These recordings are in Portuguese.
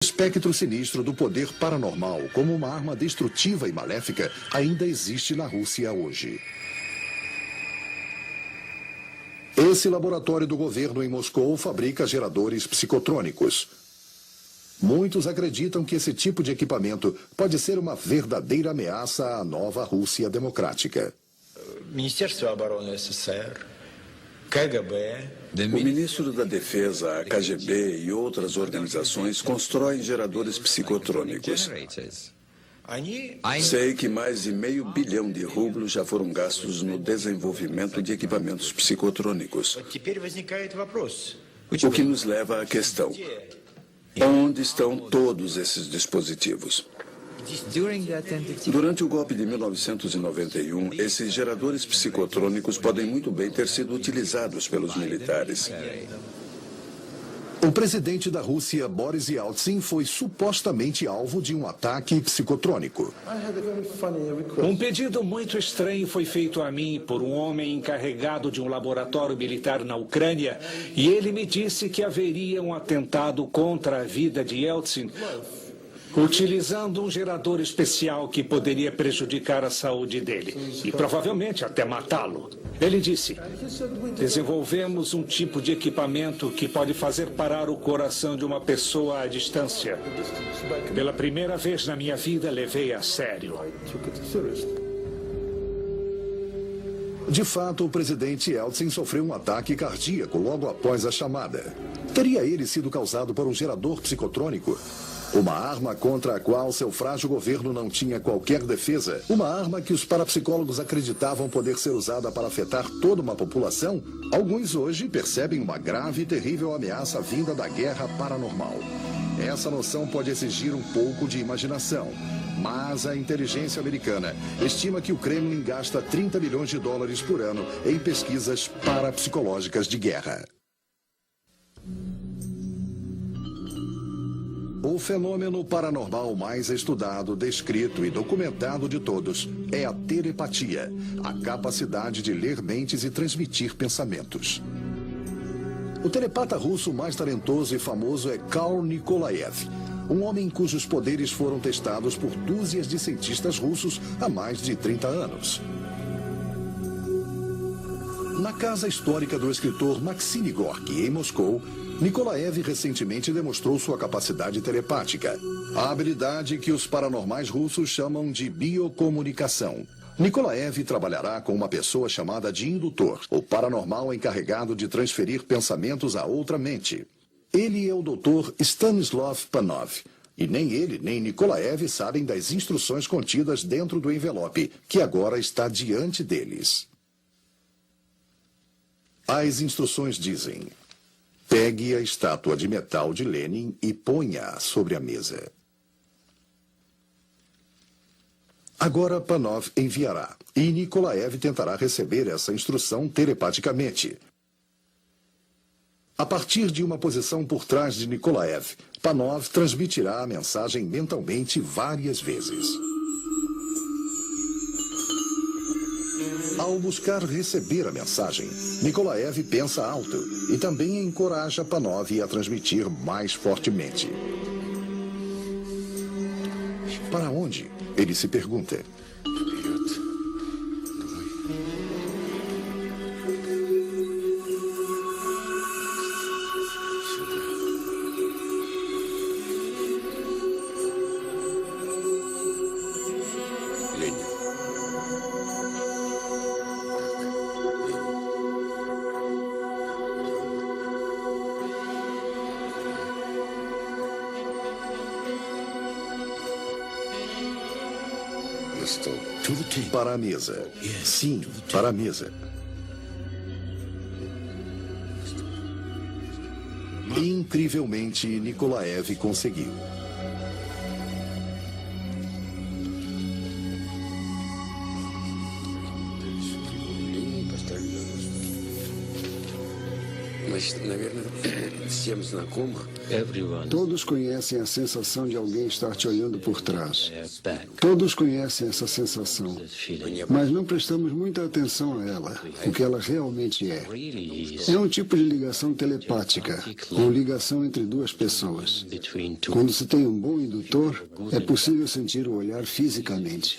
O espectro sinistro do poder paranormal como uma arma destrutiva e maléfica ainda existe na Rússia hoje. Esse laboratório do governo em Moscou fabrica geradores psicotrônicos. Muitos acreditam que esse tipo de equipamento pode ser uma verdadeira ameaça à nova Rússia democrática. Ministério da Обороны СССР, KGB... O ministro da Defesa, a KGB e outras organizações constroem geradores psicotrônicos. Sei que mais de R$500 bilhão já foram gastos no desenvolvimento de equipamentos psicotrônicos. O que nos leva à questão: onde estão todos esses dispositivos? Durante o golpe de 1991, esses geradores psicotrônicos podem muito bem ter sido utilizados pelos militares. O presidente da Rússia, Boris Yeltsin, foi supostamente alvo de um ataque psicotrônico. Um pedido muito estranho foi feito a mim por um homem encarregado de um laboratório militar na Ucrânia, e ele me disse que haveria um atentado contra a vida de Yeltsin, utilizando um gerador especial que poderia prejudicar a saúde dele e provavelmente até matá-lo. Ele disse: desenvolvemos um tipo de equipamento que pode fazer parar o coração de uma pessoa à distância. Pela primeira vez na minha vida, levei a sério. De fato, o presidente Yeltsin sofreu um ataque cardíaco logo após a chamada. Teria ele sido causado por um gerador psicotrônico? Uma arma contra a qual seu frágil governo não tinha qualquer defesa? Uma arma que os parapsicólogos acreditavam poder ser usada para afetar toda uma população? Alguns hoje percebem uma grave e terrível ameaça vinda da guerra paranormal. Essa noção pode exigir um pouco de imaginação. Mas a inteligência americana estima que o Kremlin gasta $30 bilhões por ano em pesquisas parapsicológicas de guerra. O fenômeno paranormal mais estudado, descrito e documentado de todos é a telepatia, a capacidade de ler mentes e transmitir pensamentos. O telepata russo mais talentoso e famoso é Karl Nikolaev, um homem cujos poderes foram testados por dúzias de cientistas russos há mais de 30 anos. Na casa histórica do escritor Maxim Gorky, em Moscou, Nikolaev recentemente demonstrou sua capacidade telepática, a habilidade que os paranormais russos chamam de biocomunicação. Nikolaev trabalhará com uma pessoa chamada de indutor, o paranormal encarregado de transferir pensamentos a outra mente. Ele é o Dr. Stanislav Panov, e nem ele nem Nikolaev sabem das instruções contidas dentro do envelope, que agora está diante deles. As instruções dizem: pegue a estátua de metal de Lenin e ponha-a sobre a mesa. Agora Panov enviará, e Nikolaev tentará receber essa instrução telepaticamente. A partir de uma posição por trás de Nikolaev, Panov transmitirá a mensagem mentalmente várias vezes. Ao buscar receber a mensagem, Nikolaev pensa alto e também encoraja Panov a transmitir mais fortemente. Para onde? Ele se pergunta. Para a mesa. Sim, para a mesa. Incrivelmente, Nikolaev conseguiu. Todos conhecem a sensação de alguém estar te olhando por trás. Todos conhecem essa sensação, mas não prestamos muita atenção a ela, o que ela realmente é. É um tipo de ligação telepática, ou ligação entre duas pessoas. Quando se tem um bom indutor, é possível sentir o olhar fisicamente.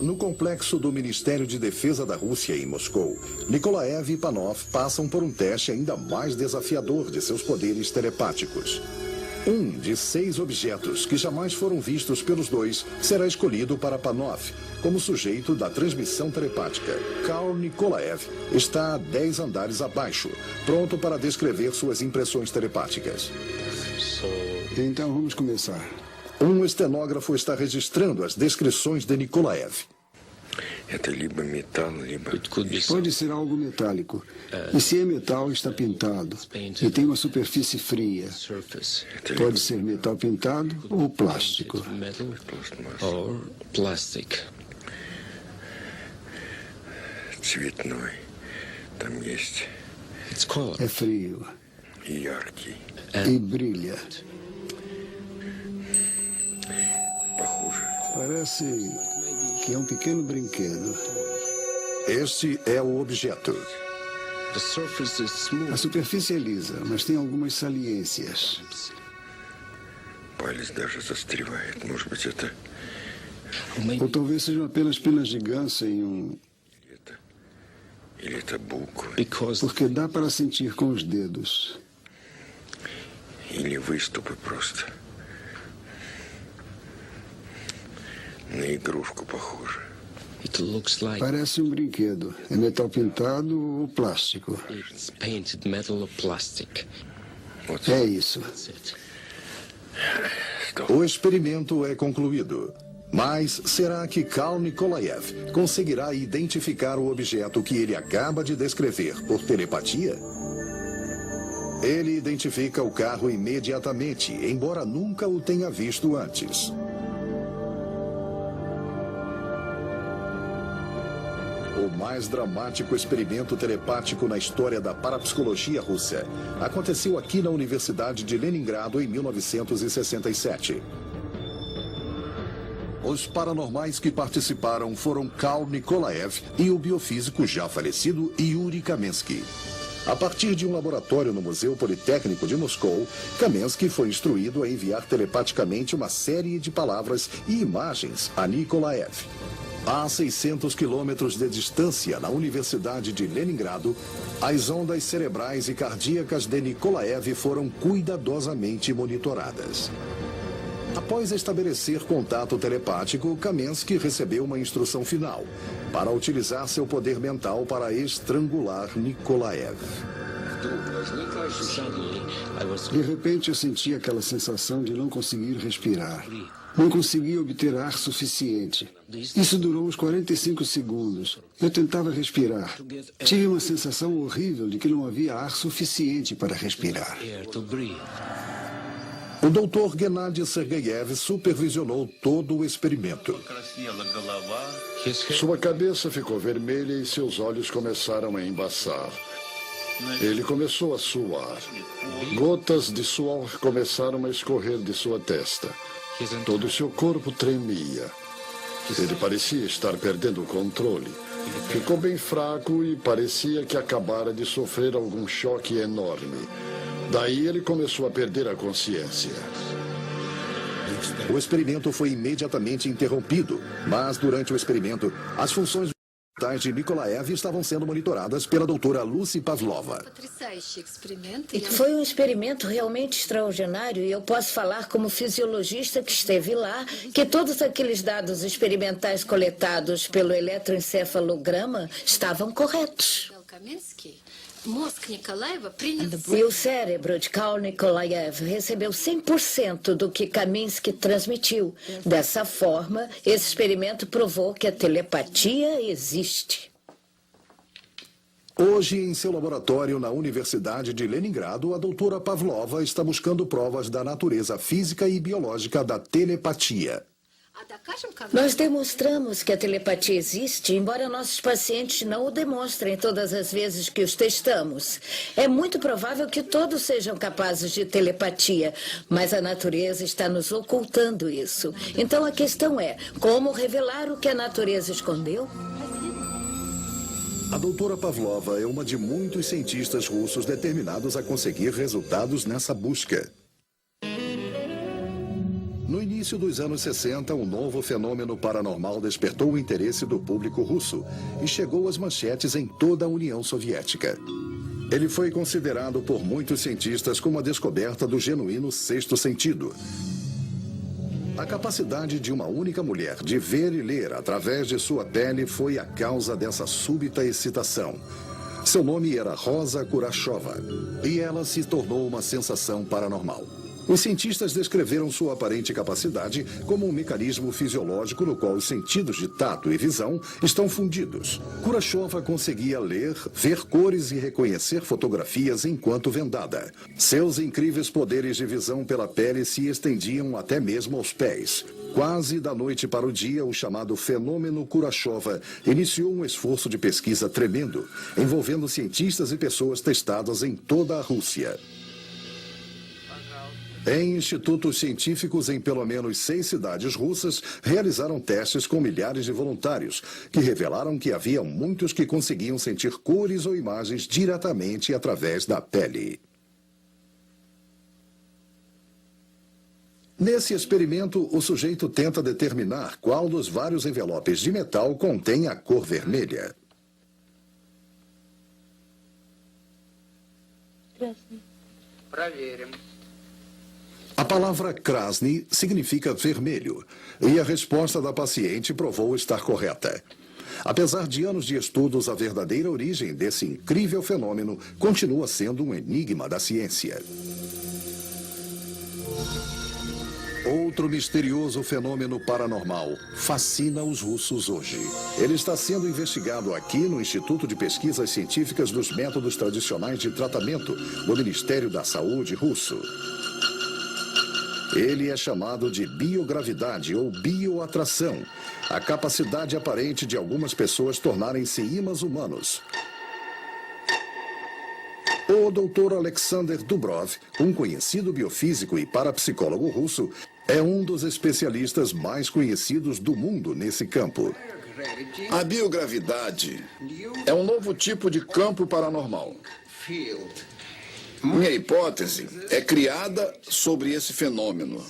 No complexo do Ministério de Defesa da Rússia em Moscou, Nikolaev e Panov passam por um teste ainda mais desafiador de seus poderes telepáticos. Um de 6 objetos que jamais foram vistos pelos dois será escolhido para Panov como sujeito da transmissão telepática. Karl Nikolaev está a 10 andares abaixo, pronto para descrever suas impressões telepáticas. Então vamos começar. Um estenógrafo está registrando as descrições de Nikolaev. Pode ser algo metálico. E se é metal, está pintado. E tem uma superfície fria. Pode ser metal pintado ou plástico. É frio. E brilha. Parece que é um pequeno brinquedo. Este é o objeto. A superfície é lisa, mas tem algumas saliências. Ou talvez sejam apenas penas de ganso em um... Porque dá para sentir com os dedos. Parece um brinquedo. É metal pintado ou plástico. É isso. O experimento é concluído. Mas será que Karl Nikolaev conseguirá identificar o objeto que ele acaba de descrever por telepatia? Ele identifica o carro imediatamente, embora nunca o tenha visto antes. O mais dramático experimento telepático na história da parapsicologia russa aconteceu aqui na Universidade de Leningrado em 1967. Os paranormais que participaram foram Karl Nikolaev e o biofísico já falecido Yuri Kamensky. A partir de um laboratório no Museu Politécnico de Moscou, Kamensky foi instruído a enviar telepaticamente uma série de palavras e imagens a Nikolaev. A 600 quilômetros de distância, na Universidade de Leningrado, as ondas cerebrais e cardíacas de Nikolaev foram cuidadosamente monitoradas. Após estabelecer contato telepático, Kamensky recebeu uma instrução final para utilizar seu poder mental para estrangular Nikolaev. De repente, eu senti aquela sensação de não conseguir respirar. Não conseguia obter ar suficiente. Isso durou uns 45 segundos. Eu tentava respirar. Tive uma sensação horrível de que não havia ar suficiente para respirar. O doutor Gennady Sergeyev supervisionou todo o experimento. Sua cabeça ficou vermelha e seus olhos começaram a embaçar. Ele começou a suar. Gotas de suor começaram a escorrer de sua testa. Todo o seu corpo tremia. Ele parecia estar perdendo o controle. Ficou bem fraco e parecia que acabara de sofrer algum choque enorme. Daí ele começou a perder a consciência. O experimento foi imediatamente interrompido, mas durante o experimento, as funções vitais de Nikolaev estavam sendo monitoradas pela doutora Lucy Pavlova. Foi um experimento realmente extraordinário e eu posso falar como fisiologista que esteve lá que todos aqueles dados experimentais coletados pelo eletroencefalograma estavam corretos. E o cérebro de Karl Nikolaev recebeu 100% do que Kamensky transmitiu. Dessa forma, esse experimento provou que a telepatia existe. Hoje, em seu laboratório na Universidade de Leningrado, a doutora Pavlova está buscando provas da natureza física e biológica da telepatia. Nós demonstramos que a telepatia existe, embora nossos pacientes não o demonstrem todas as vezes que os testamos. É muito provável que todos sejam capazes de telepatia, mas a natureza está nos ocultando isso. Então a questão é, como revelar o que a natureza escondeu? A doutora Pavlova é uma de muitos cientistas russos determinados a conseguir resultados nessa busca. No início dos anos 60, um novo fenômeno paranormal despertou o interesse do público russo e chegou às manchetes em toda a União Soviética. Ele foi considerado por muitos cientistas como a descoberta do genuíno sexto sentido. A capacidade de uma única mulher de ver e ler através de sua pele foi a causa dessa súbita excitação. Seu nome era Rosa Kurashova e ela se tornou uma sensação paranormal. Os cientistas descreveram sua aparente capacidade como um mecanismo fisiológico no qual os sentidos de tato e visão estão fundidos. Kurashova conseguia ler, ver cores e reconhecer fotografias enquanto vendada. Seus incríveis poderes de visão pela pele se estendiam até mesmo aos pés. Quase da noite para o dia, o chamado fenômeno Kurashova iniciou um esforço de pesquisa tremendo, envolvendo cientistas e pessoas testadas em toda a Rússia. Em institutos científicos em pelo menos 6 cidades russas, realizaram testes com milhares de voluntários, que revelaram que havia muitos que conseguiam sentir cores ou imagens diretamente através da pele. Nesse experimento, o sujeito tenta determinar qual dos vários envelopes de metal contém a cor vermelha. Проверим. A palavra Krasny significa vermelho, e a resposta da paciente provou estar correta. Apesar de anos de estudos, a verdadeira origem desse incrível fenômeno continua sendo um enigma da ciência. Outro misterioso fenômeno paranormal fascina os russos hoje. Ele está sendo investigado aqui no Instituto de Pesquisas Científicas dos Métodos Tradicionais de Tratamento do Ministério da Saúde russo. Ele é chamado de biogravidade ou bioatração, a capacidade aparente de algumas pessoas tornarem-se imãs humanos. O Dr. Alexander Dubrov, um conhecido biofísico e parapsicólogo russo, é um dos especialistas mais conhecidos do mundo nesse campo. A biogravidade é um novo tipo de campo paranormal. Minha hipótese é criada sobre esse fenômeno.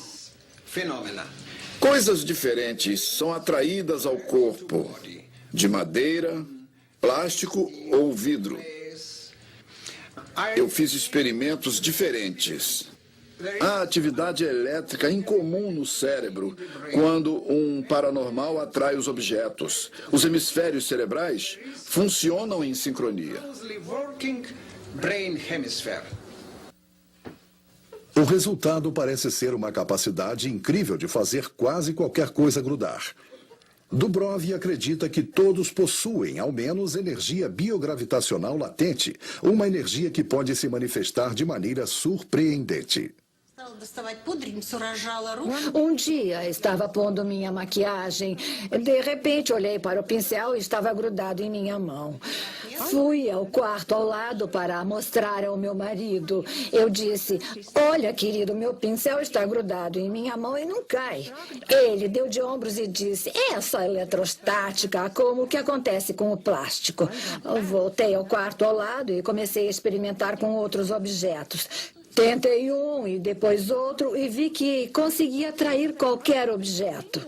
Coisas diferentes são atraídas ao corpo, de madeira, plástico ou vidro. Eu fiz experimentos diferentes. Há atividade elétrica incomum no cérebro quando um paranormal atrai os objetos. Os hemisférios cerebrais funcionam em sincronia. O resultado parece ser uma capacidade incrível de fazer quase qualquer coisa grudar. Dubrov acredita que todos possuem, ao menos, energia biogravitacional latente, uma energia que pode se manifestar de maneira surpreendente. Um dia estava pondo minha maquiagem. De repente olhei para o pincel e estava grudado em minha mão. Fui ao quarto ao lado para mostrar ao meu marido. Eu disse: olha, querido, meu pincel está grudado em minha mão e não cai. Ele deu de ombros e disse: é só eletrostática, como o que acontece com o plástico. Eu voltei ao quarto ao lado e comecei a experimentar com outros objetos. Tentei um e depois outro e vi que conseguia atrair qualquer objeto.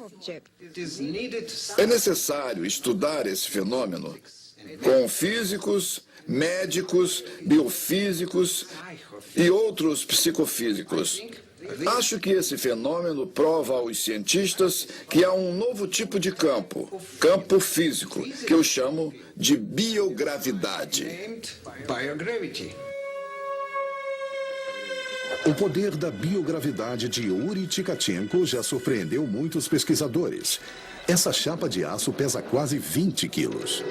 É necessário estudar esse fenômeno com físicos, médicos, biofísicos e outros psicofísicos. Acho que esse fenômeno prova aos cientistas que há um novo tipo de campo físico, que eu chamo de biogravidade. O poder da biogravidade de Yuri Tkachenko já surpreendeu muitos pesquisadores. Essa chapa de aço pesa quase 20 quilos.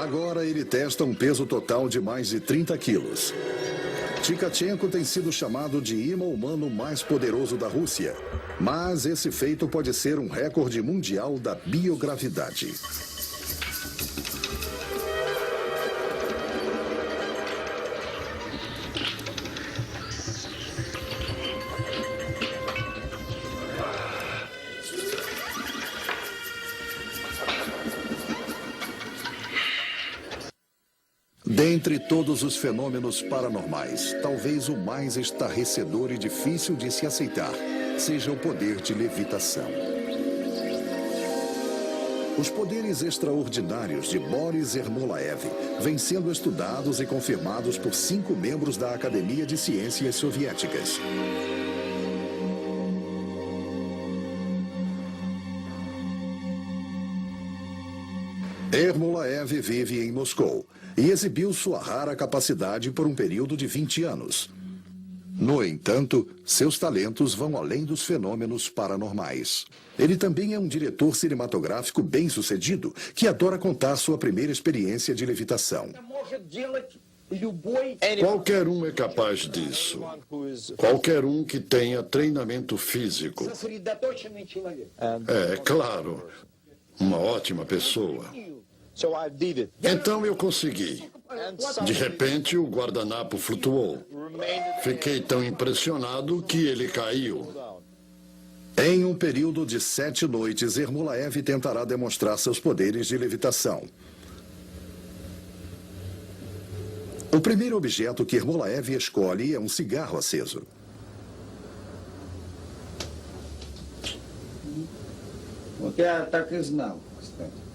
Agora ele testa um peso total de mais de 30 quilos. Tkachenko tem sido chamado de imã humano mais poderoso da Rússia. Mas esse feito pode ser um recorde mundial da biogravidade. Dentre todos os fenômenos paranormais, talvez o mais estarrecedor e difícil de se aceitar seja o poder de levitação. Os poderes extraordinários de Boris Ermolaev vêm sendo estudados e confirmados por 5 membros da Academia de Ciências Soviéticas. Ermolaev vive em Moscou e exibiu sua rara capacidade por um período de 20 anos. No entanto, seus talentos vão além dos fenômenos paranormais. Ele também é um diretor cinematográfico bem-sucedido que adora contar sua primeira experiência de levitação. Qualquer um é capaz disso. Qualquer um que tenha treinamento físico. É claro, uma ótima pessoa. Então eu consegui. De repente, o guardanapo flutuou. Fiquei tão impressionado que ele caiu. Em um período de 7 noites, Ermolaev tentará demonstrar seus poderes de levitação. O primeiro objeto que Ermolaev escolhe é um cigarro aceso. Я так и знал, кстати.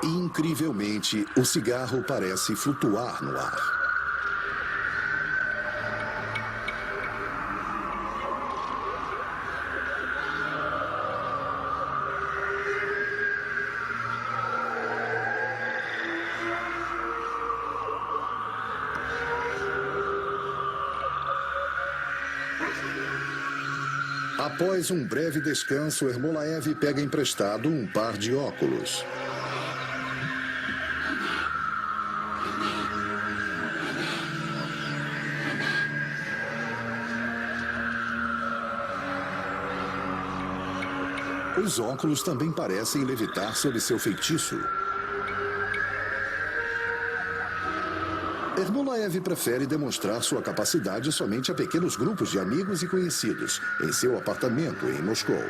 Incrivelmente, o cigarro parece flutuar no ar. Após um breve descanso, Ermolaev pega emprestado um par de óculos. Os óculos também parecem levitar sob seu feitiço. Ermolaev prefere demonstrar sua capacidade somente a pequenos grupos de amigos e conhecidos, em seu apartamento em Moscou.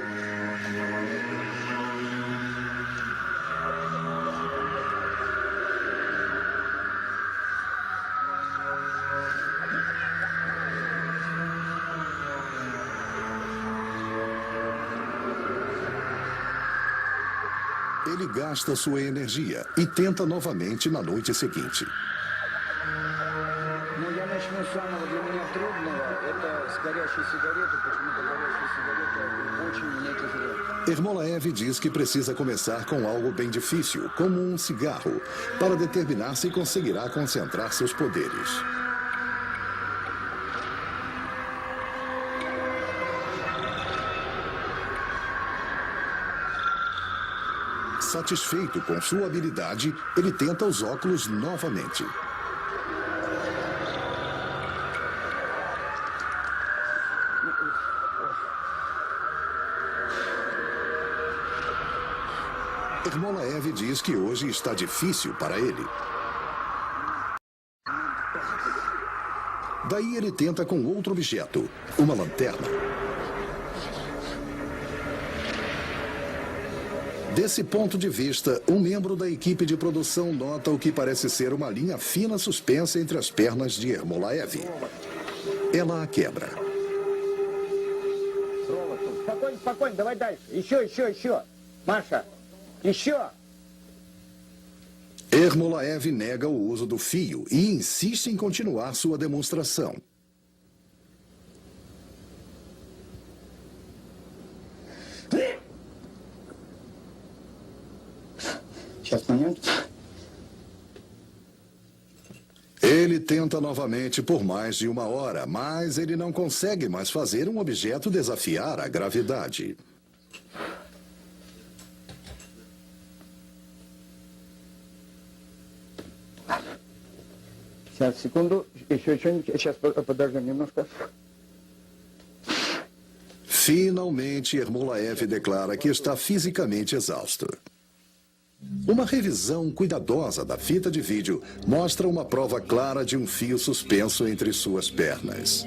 Ele gasta sua energia e tenta novamente na noite seguinte. Я начну с самого для меня трудного. Это с горящей сигареты. Почему-то горящая сигарета очень мне тяжело. Ermolaev diz que precisa começar com algo bem difícil, como um cigarro, para determinar se conseguirá concentrar seus poderes. Satisfeito com sua habilidade, ele tenta os óculos novamente. Ermolaev diz que hoje está difícil para ele. Daí ele tenta com outro objeto, uma lanterna. Desse ponto de vista, um membro da equipe de produção nota o que parece ser uma linha fina suspensa entre as pernas de Ermolaev. Ela a quebra. Спокойно, спокойно, давай дальше. Еще. Маша, еще. Ermolaev nega o uso do fio e insiste em continuar sua demonstração. Ele tenta novamente por mais de 1 hora, mas ele não consegue mais fazer um objeto desafiar a gravidade. Finalmente, Ermolaev declara que está fisicamente exausto. Uma revisão cuidadosa da fita de vídeo mostra uma prova clara de um fio suspenso entre suas pernas.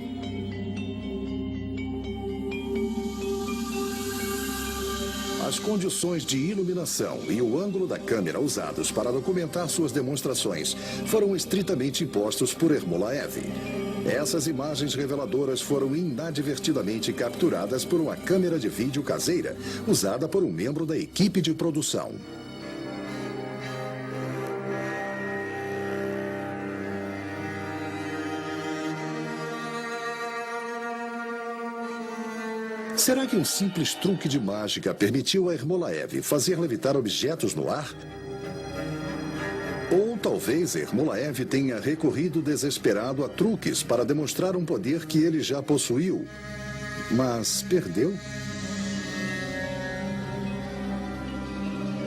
As condições de iluminação e o ângulo da câmera usados para documentar suas demonstrações foram estritamente impostos por Ermolaev. Essas imagens reveladoras foram inadvertidamente capturadas por uma câmera de vídeo caseira usada por um membro da equipe de produção. Será que um simples truque de mágica permitiu a Ermolaev fazer levitar objetos no ar? Ou talvez Ermolaev tenha recorrido desesperado a truques para demonstrar um poder que ele já possuiu, mas perdeu?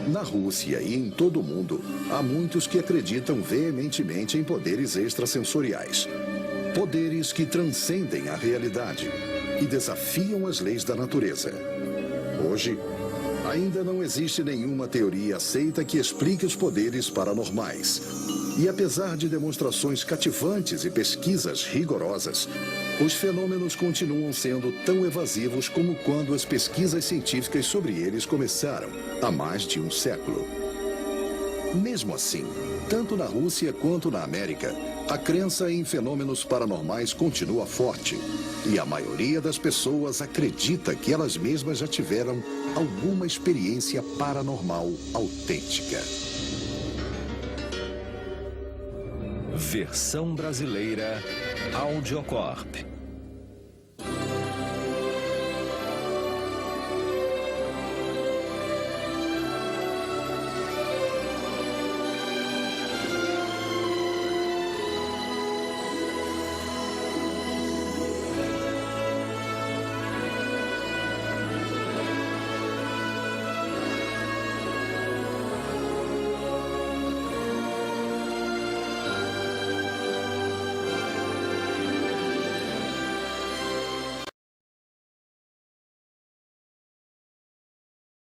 Na Rússia e em todo o mundo, há muitos que acreditam veementemente em poderes extrasensoriais. Poderes que transcendem a realidade e desafiam as leis da natureza. Hoje, ainda não existe nenhuma teoria aceita que explique os poderes paranormais. E apesar de demonstrações cativantes e pesquisas rigorosas, os fenômenos continuam sendo tão evasivos como quando as pesquisas científicas sobre eles começaram, há mais de um século. Mesmo assim, tanto na Rússia quanto na América, a crença em fenômenos paranormais continua forte. E a maioria das pessoas acredita que elas mesmas já tiveram alguma experiência paranormal autêntica. Versão brasileira Audiocorp.